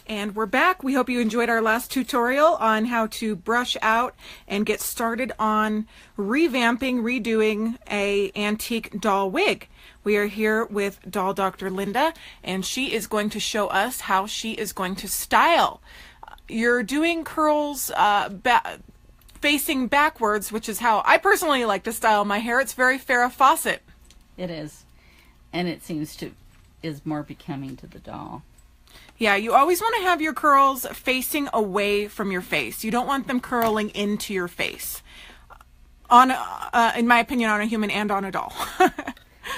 And we're back. We hope you enjoyed our last tutorial on how to brush out and get started on revamping, redoing a antique doll wig. We are here with Doll Dr. Linda, and she is going to show us how she is going to style. You're doing curls facing backwards, which is how I personally like to style my hair. It's very Farrah Fawcett. It is, and it seems to is more becoming to the doll. Yeah, you always want to have your curls facing away from your face. You don't want them curling into your face. On, in my opinion, on a human and on a doll.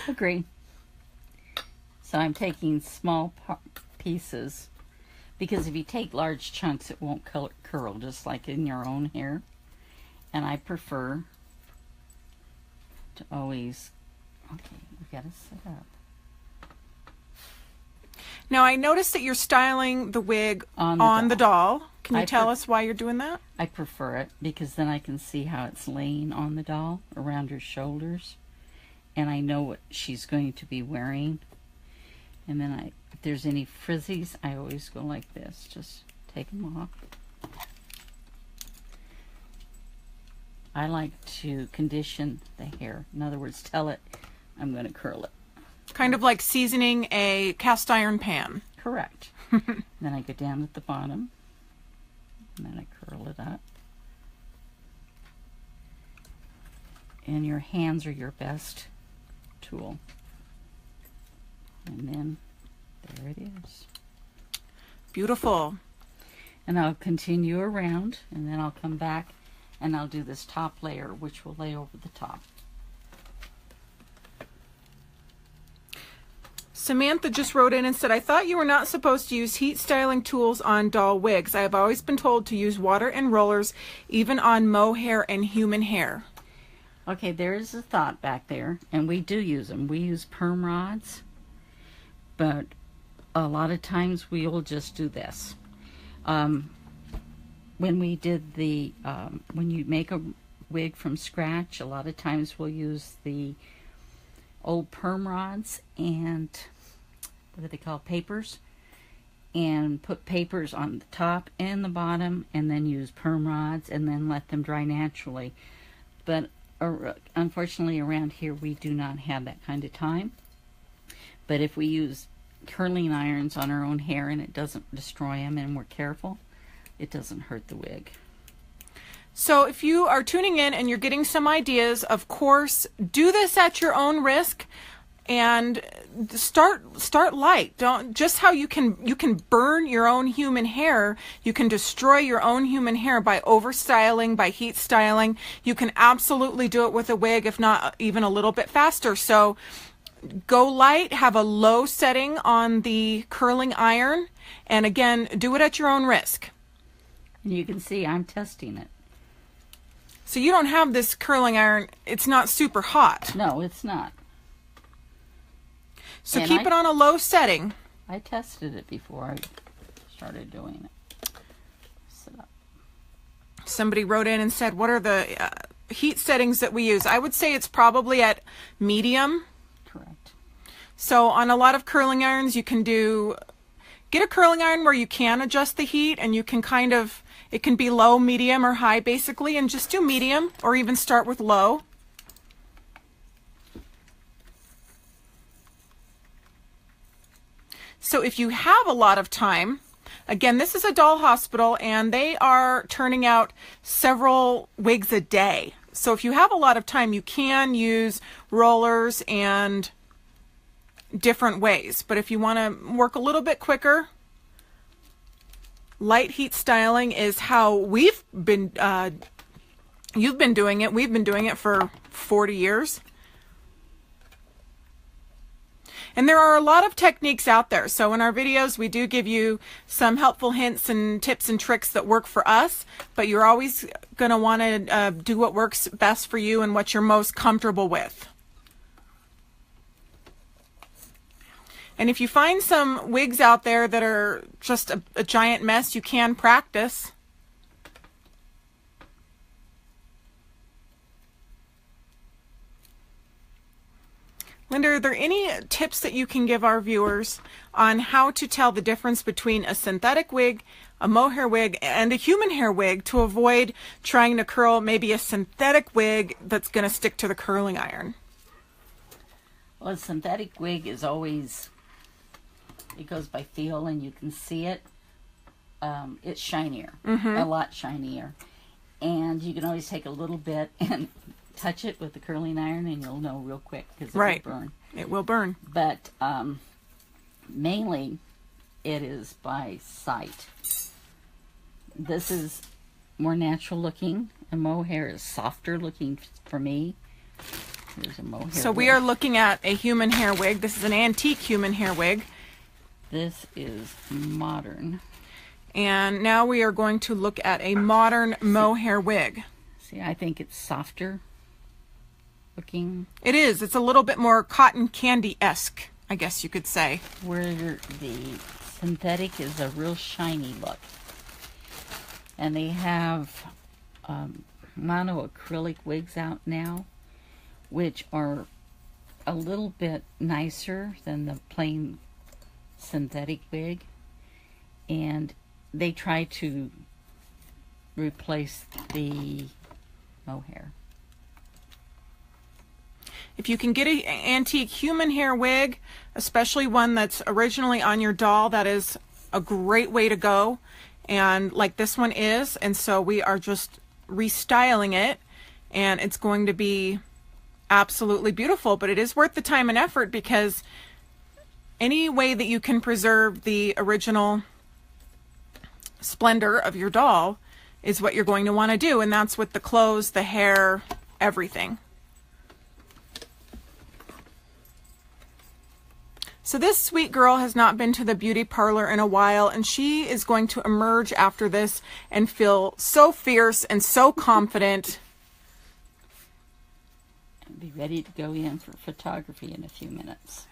Agree. So I'm taking small pieces, because if you take large chunks, it won't curl, just like in your own hair. And I prefer to always, okay, we gotta set up. Now, I noticed that you're styling the wig on the doll. Can you tell us why you're doing that? I prefer it because then I can see how it's laying on the doll around her shoulders. And I know what she's going to be wearing. And then if there's any frizzies, I always go like this. Just take them off. I like to condition the hair. In other words, tell it I'm going to curl it. Kind of like seasoning a cast iron pan. Correct. Then I go down at the bottom, and then I curl it up. And your hands are your best tool. And then there it is. Beautiful. And I'll continue around, and then I'll come back and I'll do this top layer, which will lay over the top. Samantha just wrote in and said, I thought you were not supposed to use heat styling tools on doll wigs. I have always been told to use water and rollers, even on mohair and human hair. Okay, there is a thought back there, and we do use them. We use perm rods, but a lot of times we will just do this. When we did the, when you make a wig from scratch, a lot of times we'll use the old perm rods and what do they call, papers, and put papers on the top and the bottom, and then use perm rods and then let them dry naturally. But unfortunately around here we do not have that kind of time. But if we use curling irons on our own hair and it doesn't destroy them and we're careful, it doesn't hurt the wig. So if you are tuning in and you're getting some ideas, of course, do this at your own risk and start light. Don't just how you can burn your own human hair, you can destroy your own human hair by overstyling, by heat styling. You can absolutely do it with a wig, if not even a little bit faster. So go light, have a low setting on the curling iron, and again, do it at your own risk. And you can see I'm testing it. So you don't have this curling iron, it's not super hot. No, it's not. So keep it on a low setting. I tested it before I started doing it. Sit up. Somebody wrote in and said, what are the heat settings that we use? I would say it's probably at medium. Correct. So on a lot of curling irons, you can get a curling iron where you can adjust the heat, and you can it can be low, medium, or high basically, and just do medium or even start with low. So if you have a lot of time, again, this is a doll hospital and they are turning out several wigs a day. So if you have a lot of time, you can use rollers and different ways. But if you want to work a little bit quicker, light heat styling is how we've been, you've been doing it. We've been doing it for 40 years. And there are a lot of techniques out there. So in our videos, we do give you some helpful hints and tips and tricks that work for us, but you're always going to want to do what works best for you and what you're most comfortable with. And if you find some wigs out there that are just a giant mess, you can practice. Linda, are there any tips that you can give our viewers on how to tell the difference between a synthetic wig, a mohair wig, and a human hair wig to avoid trying to curl maybe a synthetic wig that's going to stick to the curling iron? Well, a synthetic wig is always, it goes by feel and you can see it. It's shinier, a lot shinier. And you can always take a little bit and touch it with the curling iron and you'll know real quick because it will burn. It will burn. But mainly it is by sight. This is more natural looking. A mohair is softer looking for me. There's a mohair So wig. we are looking at a human hair wig. This is an antique human hair wig. This is modern. And now we are going to look at a modern mohair wig. See, I think it's softer looking. It is. It's a little bit more cotton candy-esque, I guess you could say. Where the synthetic is a real shiny look. And they have mono acrylic wigs out now, which are a little bit nicer than the plain synthetic wig. And they try to replace the mohair. If you can get an antique human hair wig, especially one that's originally on your doll, that is a great way to go. And like this one is, and so we are just restyling it, and it's going to be absolutely beautiful. But it is worth the time and effort, because any way that you can preserve the original splendor of your doll is what you're going to want to do, and that's with the clothes, the hair, everything. So this sweet girl has not been to the beauty parlor in a while, and she is going to emerge after this and feel so fierce and so confident. And be ready to go in for photography in a few minutes.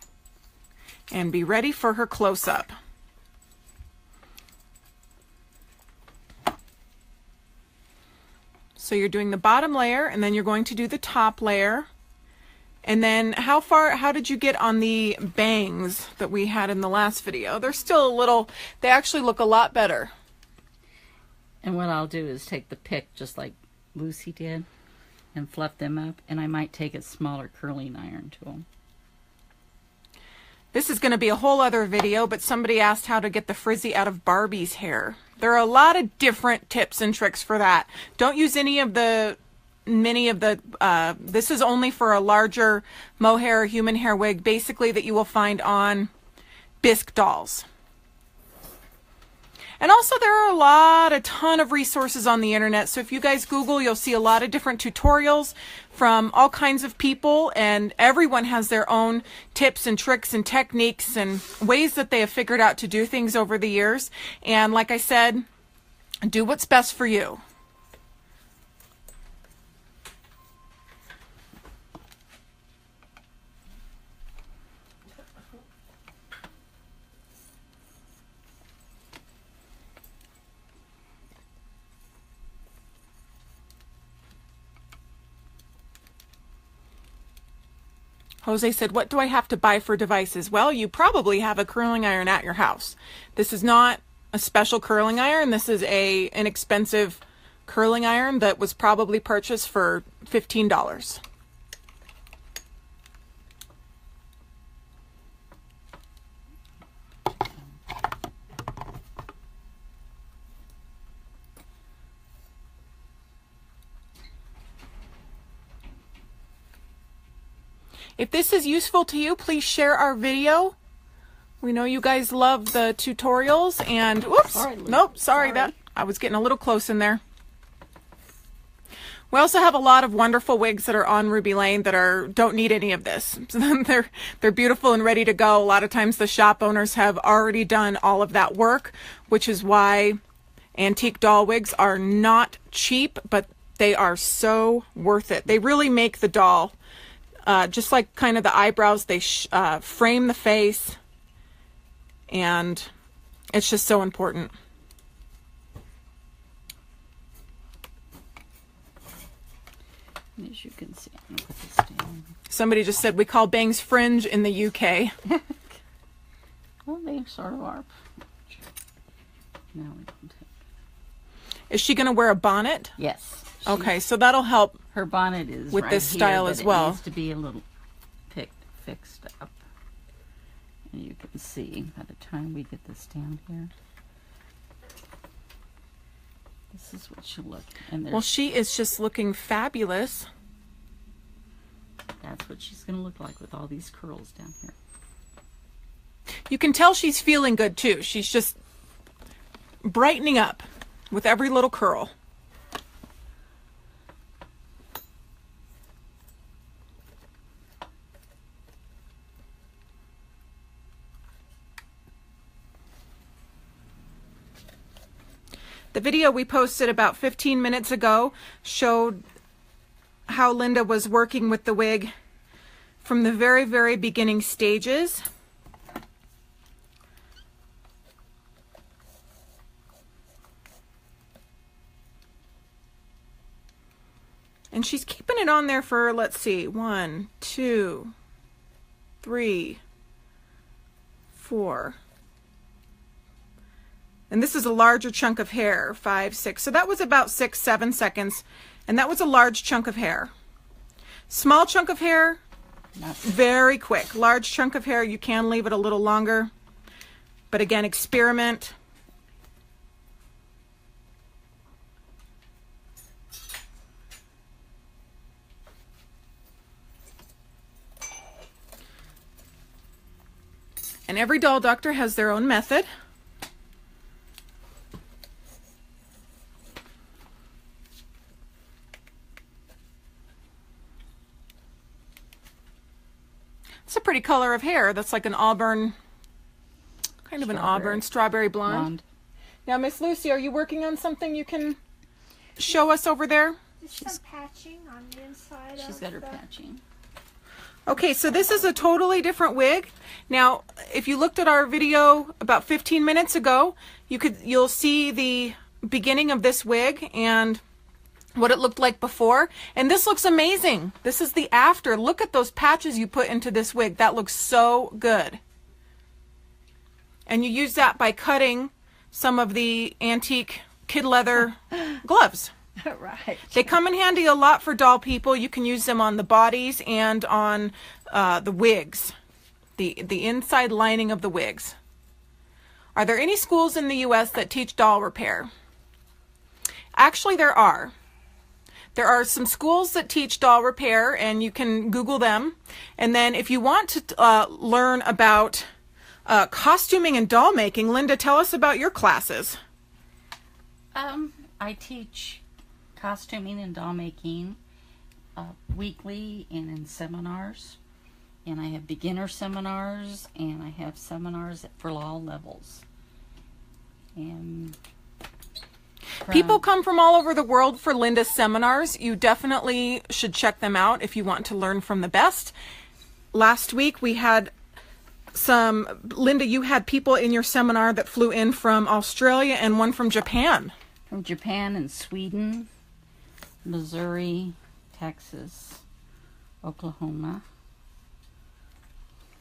And be ready for her close-up. So you're doing the bottom layer, and then you're going to do the top layer. And then how did you get on the bangs that we had in the last video? They're still a little, they actually look a lot better. And what I'll do is take the pick, just like Lucy did, and fluff them up. And I might take a smaller curling iron tool. This is going to be a whole other video, but somebody asked how to get the frizzy out of Barbie's hair. There are a lot of different tips and tricks for that. Don't use many of the, this is only for a larger mohair or human hair wig, basically, that you will find on bisque dolls. And also there are a ton of resources on the internet. So if you guys Google, you'll see a lot of different tutorials from all kinds of people, and everyone has their own tips and tricks and techniques and ways that they have figured out to do things over the years. And like I said, do what's best for you. Jose said, what do I have to buy for devices? Well, you probably have a curling iron at your house. This is not a special curling iron. This is an inexpensive curling iron that was probably purchased for $15. If this is useful to you, please share our video. We know you guys love the tutorials, and whoops, sorry, that I was getting a little close in there. We also have a lot of wonderful wigs that are on Ruby Lane that don't need any of this. They're beautiful and ready to go. A lot of times the shop owners have already done all of that work, which is why antique doll wigs are not cheap, but they are so worth it. They really make the doll. Just like kind of the eyebrows, they frame the face, and it's just so important. As you can see, I'm gonna put this down. Somebody just said we call bangs fringe in the UK. Well, they sort of are. Now we can take. Is she going to wear a bonnet? Yes. Okay, so that'll help. Her bonnet is with right this style here, as but well. It needs to be a little fixed up. And you can see by the time we get this down here. This is what she'll look. And Well, she is just looking fabulous. that's what she's going to look like with all these curls down here. You can tell she's feeling good too. She's just brightening up with every little curl. The video we posted about 15 minutes ago showed how Linda was working with the wig from the very, very beginning stages. And she's keeping it on there for, let's see, 1, 2, 3, 4. And this is a larger chunk of hair, 5, 6. So that was about 6, 7 seconds. And that was a large chunk of hair. Small chunk of hair, very quick. Large chunk of hair, you can leave it a little longer. But again, experiment. And every doll doctor has their own method. It's a pretty color of hair. That's like an auburn, kind of an auburn, strawberry blonde. Now, Miss Lucy, are you working on something you can show us over there? Just some patching on the inside. She's got her patching. Okay, so this is a totally different wig. Now, if you looked at our video about 15 minutes ago, you'll see the beginning of this wig and what it looked like before. And this looks amazing. This is the after. Look at those patches you put into this wig. That looks so good. And you use that by cutting some of the antique kid leather gloves. Right. They come in handy a lot for doll people. You can use them on the bodies and on the wigs, the inside lining of the wigs. Are there any schools in the U.S. that teach doll repair? Actually, there are. There are some schools that teach doll repair, and you can Google them. And then if you want to learn about costuming and doll making, Linda, tell us about your classes. I teach costuming and doll making weekly and in seminars. And I have beginner seminars, and I have seminars for all levels. And people come from all over the world for Linda's seminars. You definitely should check them out if you want to learn from the best. Last week we had Linda, you had people in your seminar that flew in from Australia and one from Japan. From Japan and Sweden, Missouri, Texas, Oklahoma.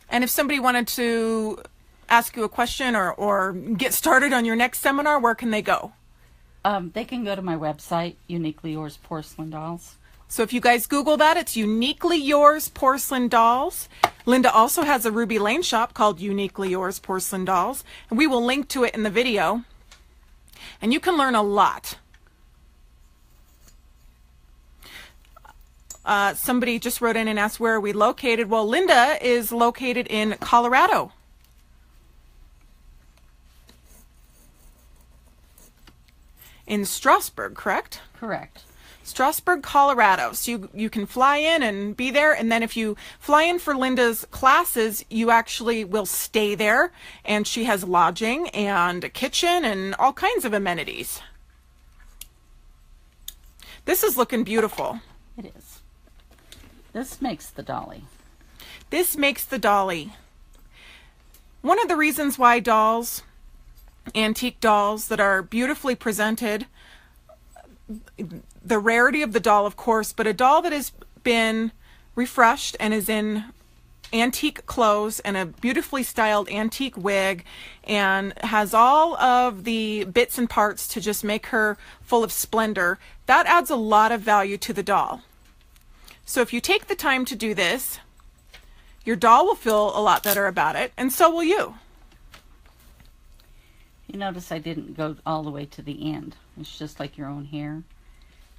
And if somebody wanted to ask you a question or get started on your next seminar, where can they go? They can go to my website, Uniquely Yours Porcelain Dolls. So if you guys Google that, it's Uniquely Yours Porcelain Dolls. Linda also has a Ruby Lane shop called Uniquely Yours Porcelain Dolls, and we will link to it in the video. And you can learn a lot. Somebody just wrote in and asked, where are we located? Well, Linda is located in Colorado. In Strasburg, correct? Correct. Strasburg, Colorado. So you can fly in and be there, and then if you fly in for Linda's classes, you actually will stay there, and she has lodging and a kitchen and all kinds of amenities. This is looking beautiful. It is. This makes the dolly. This makes the dolly. One of the reasons why dolls, antique dolls that are beautifully presented, the rarity of the doll, of course, but a doll that has been refreshed and is in antique clothes and a beautifully styled antique wig and has all of the bits and parts to just make her full of splendor, that adds a lot of value to the doll. So if you take the time to do this, your doll will feel a lot better about it, and so will you. You notice I didn't go all the way to the end. It's just like your own hair.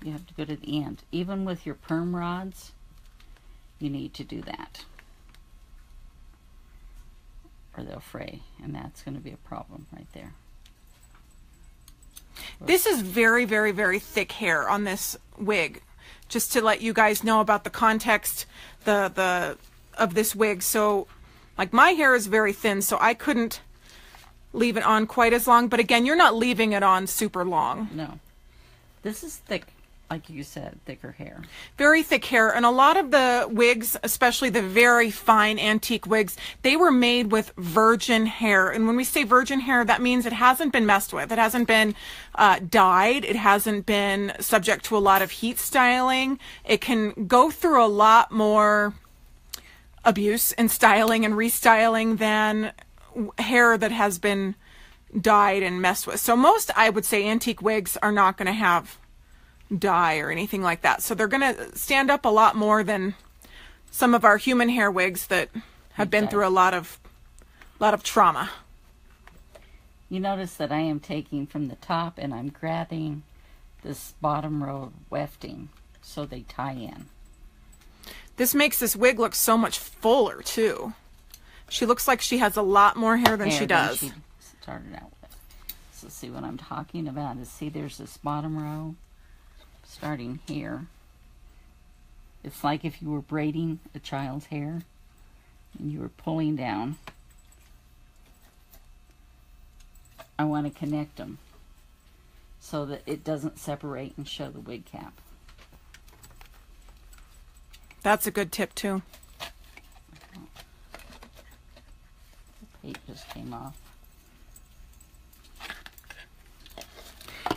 You have to go to the end. Even with your perm rods, you need to do that, or they'll fray, and that's going to be a problem right there. This is very, very, very thick hair on this wig. Just to let you guys know about the context of this wig. So, like, my hair is very thin, so I couldn't leave it on quite as long. But again, you're not leaving it on super long. No. This is thick, like you said, thicker hair. Very thick hair. And a lot of the wigs, especially the very fine antique wigs, they were made with virgin hair. And when we say virgin hair, that means it hasn't been messed with. It hasn't been dyed. It hasn't been subject to a lot of heat styling. It can go through a lot more abuse and styling and restyling than hair that has been dyed and messed with. So most, I would say, antique wigs are not going to have dye or anything like that. So they're going to stand up a lot more than some of our human hair wigs that have been through a lot of trauma. You notice that I am taking from the top and I'm grabbing this bottom row wefting so they tie in. This makes this wig look so much fuller too. She looks like she has a lot more hair than she does. She started out with. So see what I'm talking about is, see, there's this bottom row starting here. It's like if you were braiding a child's hair and you were pulling down. I want to connect them so that it doesn't separate and show the wig cap. That's a good tip too. The tape just came off.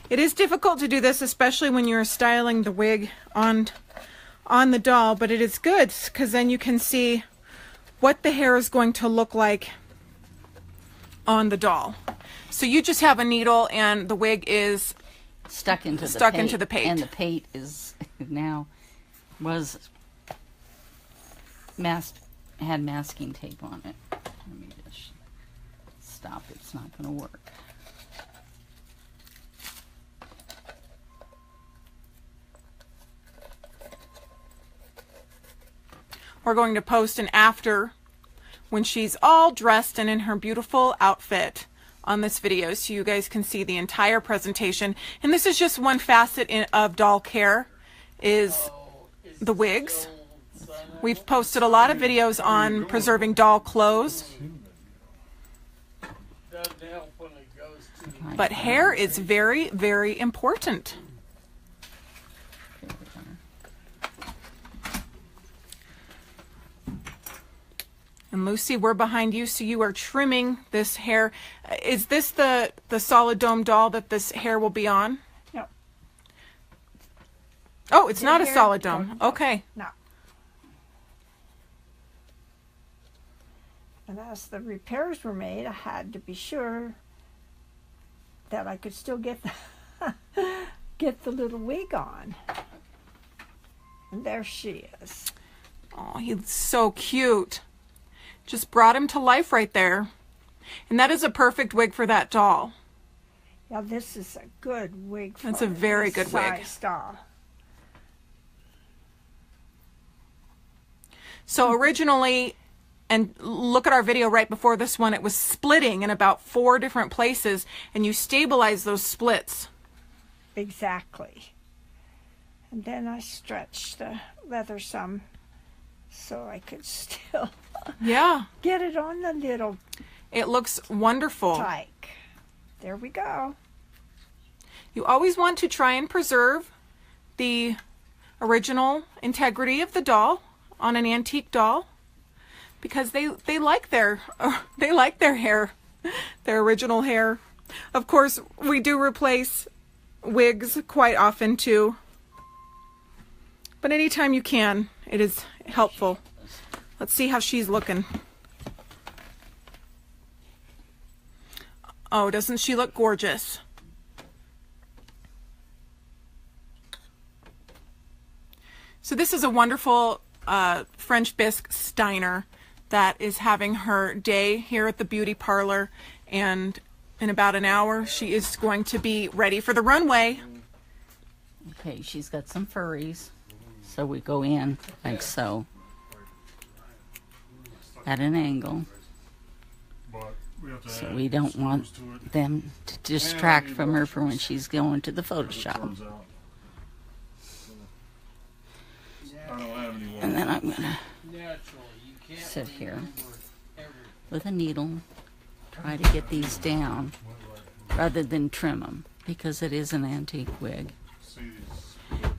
It is difficult to do this, especially when you're styling the wig on the doll, but it is good because then you can see what the hair is going to look like on the doll. So you just have a needle and the wig is stuck into the pate. And the pate is now had masking tape on it. Let me just stop. It's not going to work. We're going to post an after when she's all dressed and in her beautiful outfit on this video so you guys can see the entire presentation. And this is just one facet of doll care, is the wigs. We've posted a lot of videos on preserving doll clothes. But hair is very, very important. And Lucy, we're behind you, so you are trimming this hair. Is this the solid dome doll that this hair will be on? No. Oh, it's not a solid dome. Okay. No. And as the repairs were made, I had to be sure that I could still get the little wig on. And there she is. Oh, he's so cute. Just brought him to life right there. And that is a perfect wig for that doll. Yeah, this is a good wig for That's a very good wig. Doll. So originally, and look at our video right before this one, it was splitting in about 4 different places, and you stabilize those splits. Exactly. And then I stretched the leather some so I could still get it on the little It looks wonderful. tyke. There we go. You always want to try and preserve the original integrity of the doll on an antique doll, because they like their hair, their original hair. Of course, we do replace wigs quite often too, but anytime you can, it helpful. Let's see how she's looking. Oh, doesn't she look gorgeous? So this is a wonderful French bisque Steiner that is having her day here at the beauty parlor, and in about an hour she is going to be ready for the runway. Okay, she's got some furries, so we go in like so, at an angle, so we don't want them to distract from her for when she's going to the Photoshop. And then I'm gonna sit here with a needle, try to get these down rather than trim them, because it is an antique wig.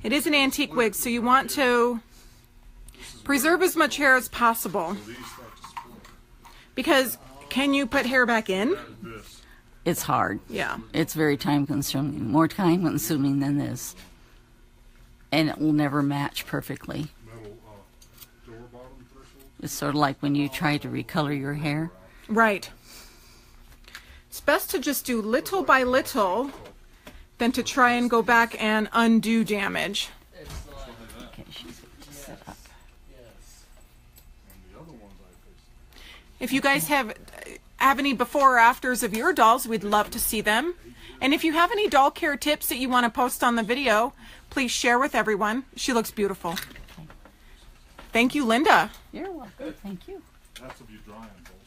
It is an antique wig, so you want to preserve as much hair as possible. Because can you put hair back in? It's hard. Yeah. It's very time consuming, more time consuming than this. And it will never match perfectly. It's sort of like when you try to recolor your hair. Right. It's best to just do little by little than to try and go back and undo damage. Okay, she's going to set up. If you guys have any before or afters of your dolls, we'd love to see them. And if you have any doll care tips that you want to post on the video, please share with everyone. She looks beautiful. Thank you, Linda. You're welcome. Thank you. That's if you dry them both.